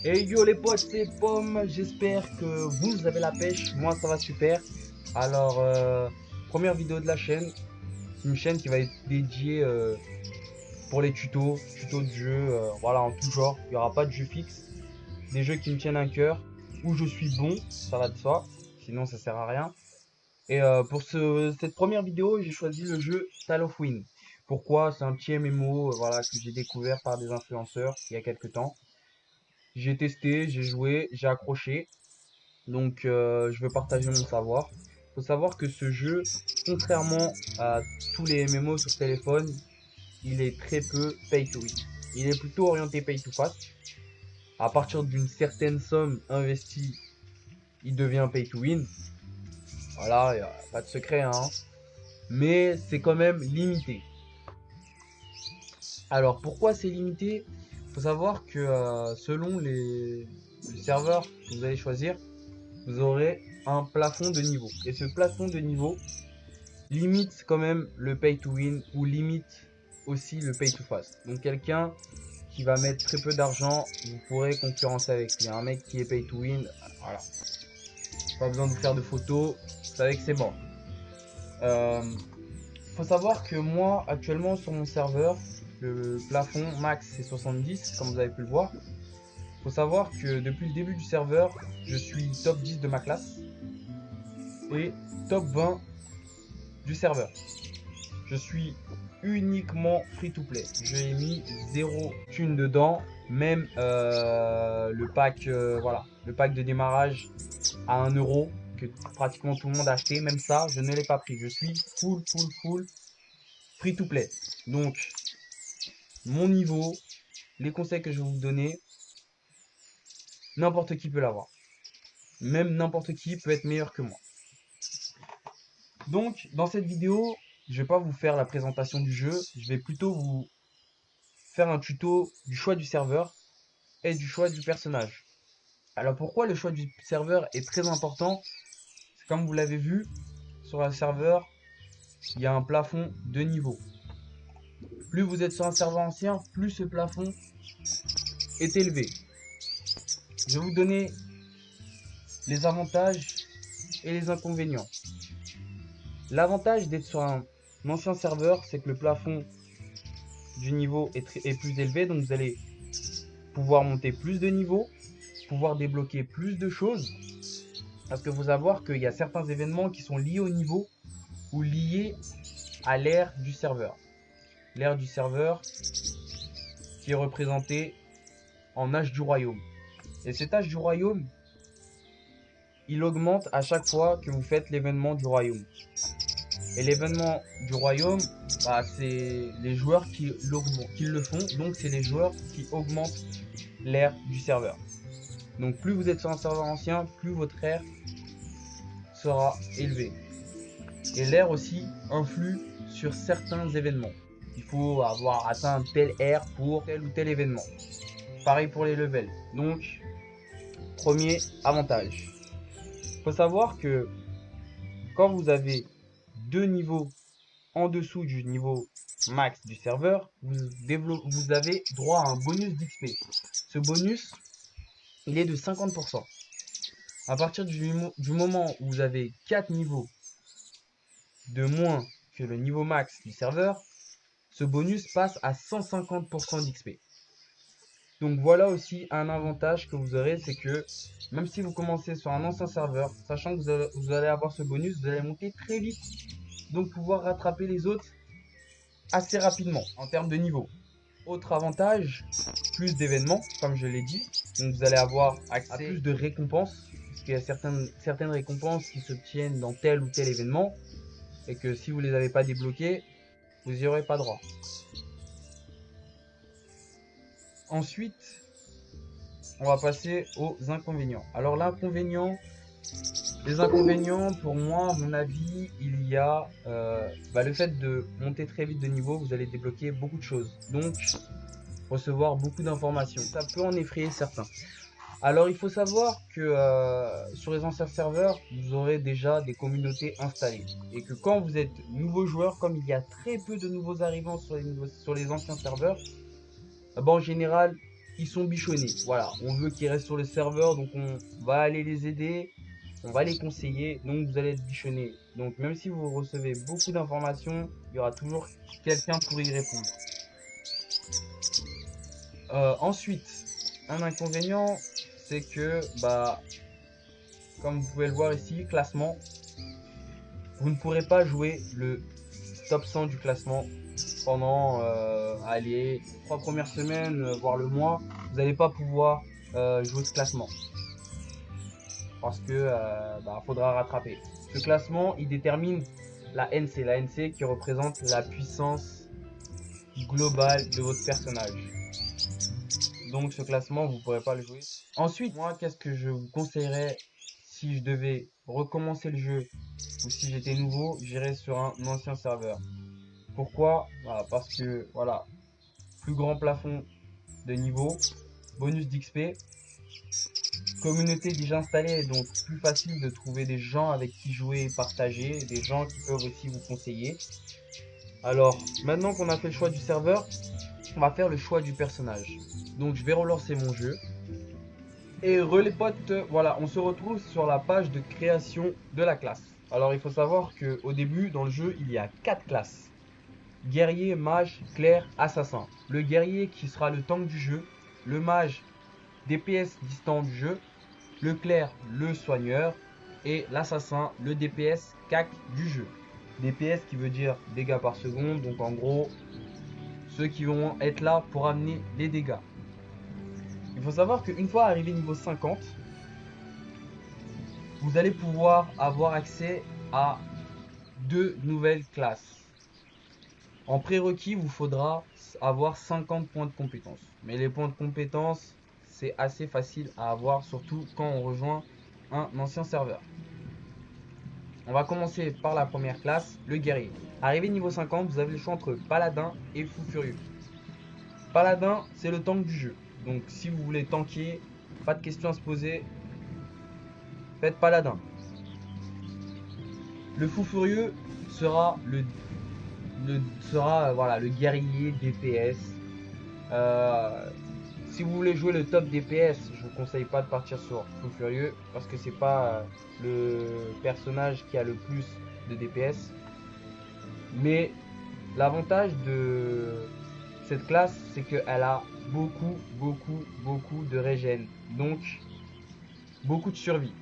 Hey yo les potes, c'est Pomme, j'espère que vous avez la pêche, moi ça va super. Alors, première vidéo de la chaîne, c'est une chaîne qui va être dédiée pour les tutos de jeux, voilà en tout genre. Il n'y aura pas de jeu fixe, des jeux qui me tiennent à cœur, où je suis bon, ça va de soi, sinon ça sert à rien. Et pour cette première vidéo, j'ai choisi le jeu Tale of Wind. Pourquoi? C'est un petit MMO voilà, que j'ai découvert par des influenceurs il y a quelques temps. J'ai testé, j'ai joué, j'ai accroché. Donc je veux partager mon savoir. Faut savoir que ce jeu, contrairement à tous les MMO sur téléphone, il est très peu pay to win. Il est plutôt orienté pay to fast. À partir d'une certaine somme investie, il devient pay to win. Voilà, il n'y a pas de secret, hein. Mais c'est quand même limité. Alors pourquoi c'est limité? Faut savoir que selon le serveur que vous allez choisir, vous aurez un plafond de niveau. Et ce plafond de niveau limite quand même le pay to win ou limite aussi le pay to fast. Donc quelqu'un qui va mettre très peu d'argent, vous pourrez concurrencer avec lui. Un mec qui est pay to win, voilà. Pas besoin de vous faire de photos, vous savez que c'est bon. Faut savoir que moi, actuellement sur mon serveur, le plafond max c'est 70, comme vous avez pu le voir. Faut savoir que depuis le début du serveur, je suis top 10 de ma classe et top 20 du serveur. Je suis uniquement free to play. J'ai mis zéro thune dedans. Même le pack, voilà, le pack de démarrage à 1 € que pratiquement tout le monde a acheté. Même ça, je ne l'ai pas pris. Je suis full free to play. Donc, mon niveau, les conseils que je vais vous donner, n'importe qui peut l'avoir. Même n'importe qui peut être meilleur que moi. Donc, dans cette vidéo, je vais pas vous faire la présentation du jeu. Je vais plutôt vous faire un tuto du choix du serveur et du choix du personnage. Alors pourquoi le choix du serveur est très important? C'est comme vous l'avez vu, sur un serveur, il y a un plafond de niveau. Plus vous êtes sur un serveur ancien, plus ce plafond est élevé. Je vais vous donner les avantages et les inconvénients. L'avantage d'être sur un ancien serveur, c'est que le plafond du niveau est plus élevé, donc vous allez pouvoir monter plus de niveaux, pouvoir débloquer plus de choses. Parce que faut savoir qu'il y a certains événements qui sont liés au niveau ou liés à l'ère du serveur. L'ère du serveur qui est représentée en âge du royaume. Et cet âge du royaume, il augmente à chaque fois que vous faites l'événement du royaume. Et l'événement du royaume, bah, c'est les joueurs qui le font, donc c'est les joueurs qui augmentent l'ère du serveur. Donc plus vous êtes sur un serveur ancien, plus votre ère sera élevée. Et l'ère aussi influe sur certains événements. Il faut avoir atteint un tel ère pour tel ou tel événement. Pareil pour les levels. Donc, premier avantage. Il faut savoir que quand vous avez deux niveaux en dessous du niveau max du serveur, vous avez droit à un bonus d'XP. Ce bonus, il est de 50%. À partir du moment où vous avez 4 niveaux de moins que le niveau max du serveur, ce bonus passe à 150% d'XP. Donc voilà aussi un avantage que vous aurez, c'est que même si vous commencez sur un ancien serveur, sachant que vous allez avoir ce bonus, vous allez monter très vite, donc pouvoir rattraper les autres assez rapidement en termes de niveau. Autre avantage, plus d'événements, comme je l'ai dit, donc vous allez avoir accès à plus de récompenses, parce qu'il y a certaines récompenses qui s'obtiennent dans tel ou tel événement, et que si vous ne les avez pas débloquées, vous n'y aurez pas droit. Ensuite, on va passer aux inconvénients. Alors les inconvénients pour moi, à mon avis, il y a le fait de monter très vite de niveau, vous allez débloquer beaucoup de choses. Donc, recevoir beaucoup d'informations. Ça peut en effrayer certains. Alors, il faut savoir que sur les anciens serveurs, vous aurez déjà des communautés installées. Et que quand vous êtes nouveau joueur, comme il y a très peu de nouveaux arrivants sur les anciens serveurs, en général, ils sont bichonnés. Voilà, on veut qu'ils restent sur le serveur, donc on va aller les aider, on va les conseiller, donc vous allez être bichonnés. Donc même si vous recevez beaucoup d'informations, il y aura toujours quelqu'un pour y répondre. Ensuite, un inconvénient, c'est que, bah, comme vous pouvez le voir ici, classement, vous ne pourrez pas jouer le top 100 du classement pendant, allez, 3 premières semaines, voire le mois. Vous n'allez pas pouvoir jouer ce classement parce que bah, faudra rattraper. Ce classement, il détermine la NC qui représente la puissance globale de votre personnage. Donc ce classement, vous ne pourrez pas le jouer. Ensuite, moi, qu'est-ce que je vous conseillerais si je devais recommencer le jeu ou si j'étais nouveau, j'irais sur un ancien serveur. Pourquoi? Voilà, parce que voilà, plus grand plafond de niveau, bonus d'XP, communauté déjà installée, donc plus facile de trouver des gens avec qui jouer et partager, des gens qui peuvent aussi vous conseiller. Alors, maintenant qu'on a fait le choix du serveur, on va faire le choix du personnage. Donc je vais relancer mon jeu. Et les potes, voilà, on se retrouve sur la page de création de la classe. Alors il faut savoir qu'au début, dans le jeu, il y a 4 classes. Guerrier, mage, clerc, assassin. Le guerrier qui sera le tank du jeu. Le mage, DPS distant du jeu. Le clerc, le soigneur. Et l'assassin, le DPS CAC du jeu. DPS qui veut dire dégâts par seconde. Donc en gros, ceux qui vont être là pour amener les dégâts. Il faut savoir qu'une fois arrivé niveau 50, vous allez pouvoir avoir accès à 2 nouvelles classes. En prérequis, vous faudra avoir 50 points de compétence. Mais les points de compétence, c'est assez facile à avoir, surtout quand on rejoint un ancien serveur. On va commencer par la première classe, le guerrier. Arrivé niveau 50, vous avez le choix entre paladin et fou furieux. Paladin, c'est le tank du jeu. Donc si vous voulez tanker, pas de questions à se poser, faites paladin. Le fou furieux sera le guerrier DPS. Si vous voulez jouer le top DPS, je vous conseille pas de partir sur Fou Furieux parce que c'est pas le personnage qui a le plus de DPS. Mais l'avantage de cette classe, c'est qu'elle a beaucoup de régène. Donc beaucoup de survie.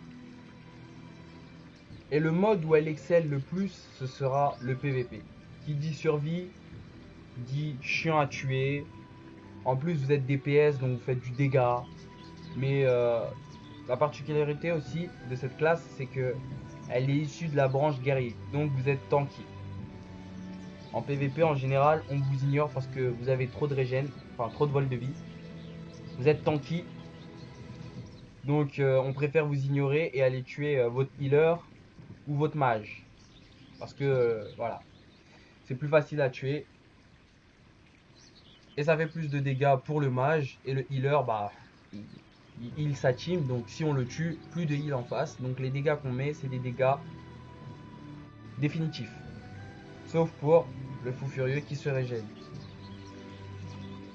Et le mode où elle excelle le plus, ce sera le PVP. Qui dit survie, dit chiant à tuer. En plus, vous êtes DPS, donc vous faites du dégât. Mais la particularité aussi de cette classe, c'est que elle est issue de la branche guerrier. Donc vous êtes tanky. En PVP, en général, on vous ignore parce que vous avez trop de régène, enfin trop de vol de vie. Vous êtes tanky. Donc on préfère vous ignorer et aller tuer votre healer ou votre mage. Parce que voilà, c'est plus facile à tuer. Et ça fait plus de dégâts pour le mage. Et le healer, bah, il heal sa team. Donc si on le tue, plus de heal en face. Donc les dégâts qu'on met, c'est des dégâts définitifs. Sauf pour le fou furieux qui se régène.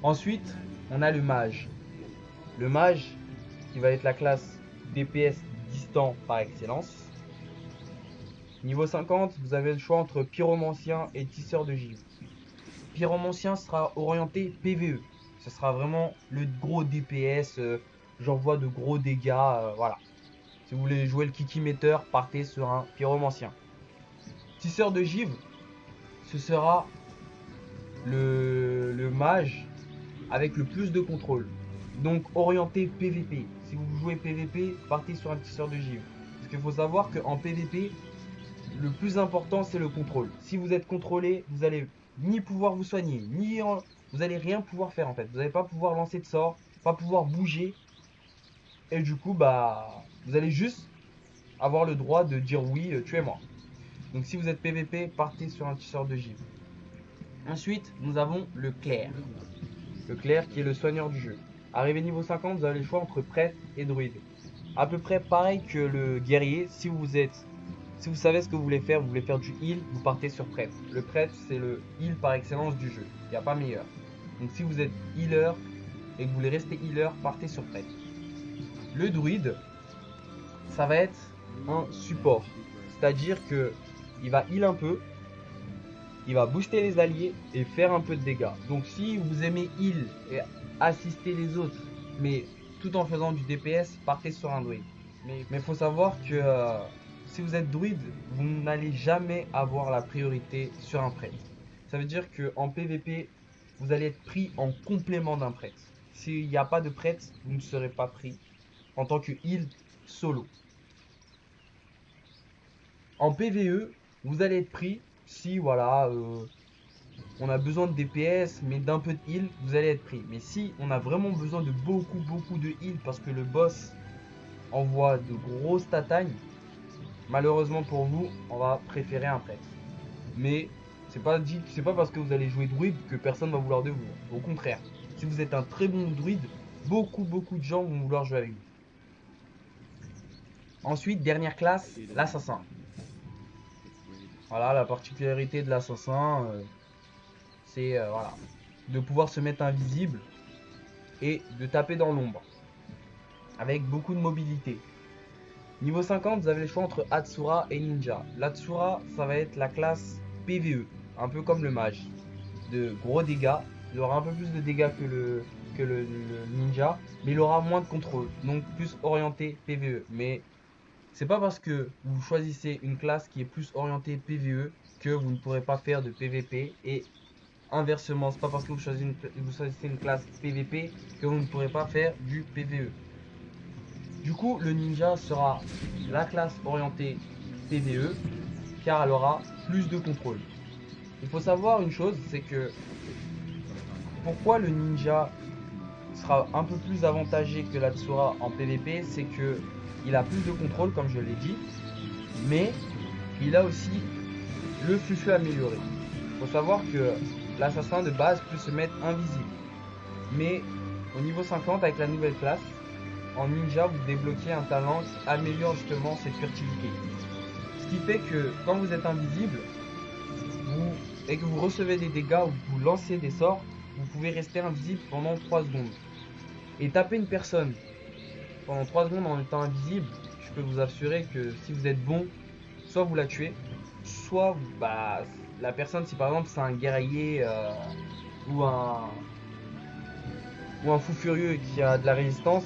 Ensuite, on a le mage. Le mage, qui va être la classe DPS distant par excellence. Niveau 50, vous avez le choix entre pyromancien et tisseur de givre. Pyromancien sera orienté PVE. Ce sera vraiment le gros DPS, j'envoie de gros dégâts, voilà. Si vous voulez jouer le kikimeter, partez sur un pyromancien. Tisseur de givre, ce sera le mage avec le plus de contrôle. Donc orienté PVP. Si vous jouez PVP, partez sur un tisseur de givre. Parce qu'il faut savoir qu'en PVP, le plus important c'est le contrôle. Si vous êtes contrôlé, vous allez ni pouvoir vous soigner, vous allez rien pouvoir faire en fait. Vous n'allez pas pouvoir lancer de sort, pas pouvoir bouger. Et du coup, bah, vous allez juste avoir le droit de dire oui, tuez-moi. Donc si vous êtes PVP, partez sur un tisseur de givre. Ensuite, nous avons le clerc. Le clerc qui est le soigneur du jeu. Arrivé niveau 50, vous avez le choix entre prêtre et druide. À peu près pareil que le guerrier. Si vous savez ce que vous voulez faire du heal, vous partez sur prêtre. Le prêtre, c'est le heal par excellence du jeu. Il n'y a pas meilleur. Donc si vous êtes healer, et que vous voulez rester healer, partez sur prêtre. Le druide, ça va être un support. C'est-à-dire que il va heal un peu, il va booster les alliés et faire un peu de dégâts. Donc si vous aimez heal et assister les autres, mais tout en faisant du DPS, partez sur un druide. Mais il faut savoir que si vous êtes druide, vous n'allez jamais avoir la priorité sur un prêtre. Ça veut dire qu'en PvP, vous allez être pris en complément d'un prêtre. S'il n'y a pas de prêtre, vous ne serez pas pris en tant que heal solo. En PvE, vous allez être pris si voilà, on a besoin de DPS mais d'un peu de heal, vous allez être pris. Mais si on a vraiment besoin de beaucoup de heal parce que le boss envoie de grosses tatagnes, malheureusement pour vous, on va préférer un prêtre. Mais c'est pas parce que vous allez jouer druide que personne va vouloir de vous. Au contraire, si vous êtes un très bon druide, beaucoup de gens vont vouloir jouer avec vous. Ensuite, dernière classe, l'assassin. Voilà, la particularité de l'assassin, c'est voilà, de pouvoir se mettre invisible et de taper dans l'ombre. Avec beaucoup de mobilité. Niveau 50, vous avez le choix entre Atsura et Ninja. L'Atsura, ça va être la classe PvE, un peu comme le mage. De gros dégâts, il aura un peu plus de dégâts que le Ninja, mais il aura moins de contrôle, donc plus orienté PvE. Mais c'est pas parce que vous choisissez une classe qui est plus orientée PvE que vous ne pourrez pas faire de PvP, et inversement, c'est pas parce que vous choisissez une classe PvP que vous ne pourrez pas faire du PvE. Du coup, le ninja sera la classe orientée PvE car elle aura plus de contrôle. Il faut savoir une chose, c'est que pourquoi le ninja sera un peu plus avantagé que l'Atsura en PvP, c'est que il a plus de contrôle comme je l'ai dit, mais il a aussi le fufu amélioré. Il faut savoir que l'assassin de base peut se mettre invisible, mais au niveau 50 avec la nouvelle classe, en ninja vous débloquez un talent qui améliore justement cette furtivité. Ce qui fait que quand vous êtes invisible et que vous recevez des dégâts ou que vous lancez des sorts, vous pouvez rester invisible pendant 3 secondes. Et taper une personne pendant 3 secondes en étant invisible, je peux vous assurer que si vous êtes bon, soit vous la tuez, soit la personne, si par exemple c'est un guerrier ou un fou furieux qui a de la résistance,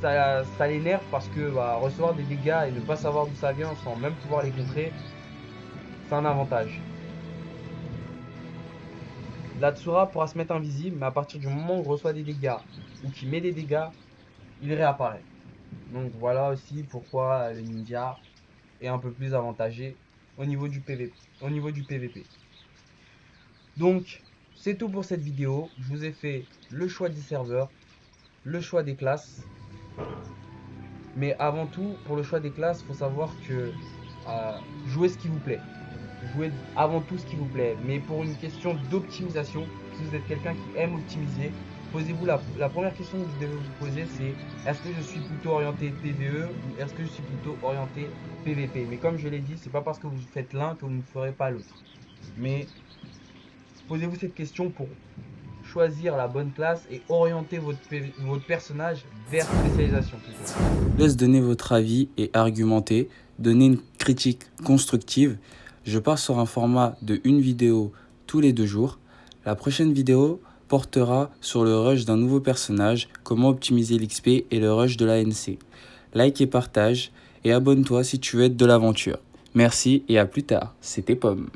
ça l'énerve parce que recevoir des dégâts et ne pas savoir d'où ça vient sans même pouvoir les contrer, c'est un avantage. L'Atsura pourra se mettre invisible, mais à partir du moment où il reçoit des dégâts ou qu'il met des dégâts, il réapparaît. Donc voilà aussi pourquoi le ninja est un peu plus avantagé au niveau du PvP. Donc c'est tout pour cette vidéo. Je vous ai fait le choix des serveurs, le choix des classes. Mais avant tout, pour le choix des classes, il faut savoir que jouez ce qui vous plaît. Jouez avant tout ce qui vous plaît. Mais pour une question d'optimisation, si vous êtes quelqu'un qui aime optimiser, posez-vous la première question que vous devez vous poser, c'est est-ce que je suis plutôt orienté PvE ou est-ce que je suis plutôt orienté PvP. Mais comme je l'ai dit, c'est pas parce que vous faites l'un que vous ne ferez pas l'autre. Mais posez-vous cette question pour choisir la bonne classe et orienter votre personnage vers spécialisation plutôt. Laisse donner votre avis et argumenter, donner une critique constructive. Je pars sur un format de une vidéo tous les 2 jours. La prochaine vidéo portera sur le rush d'un nouveau personnage, comment optimiser l'XP et le rush de l'ANC. Like et partage et abonne-toi si tu veux être de l'aventure. Merci et à plus tard. C'était Pomme.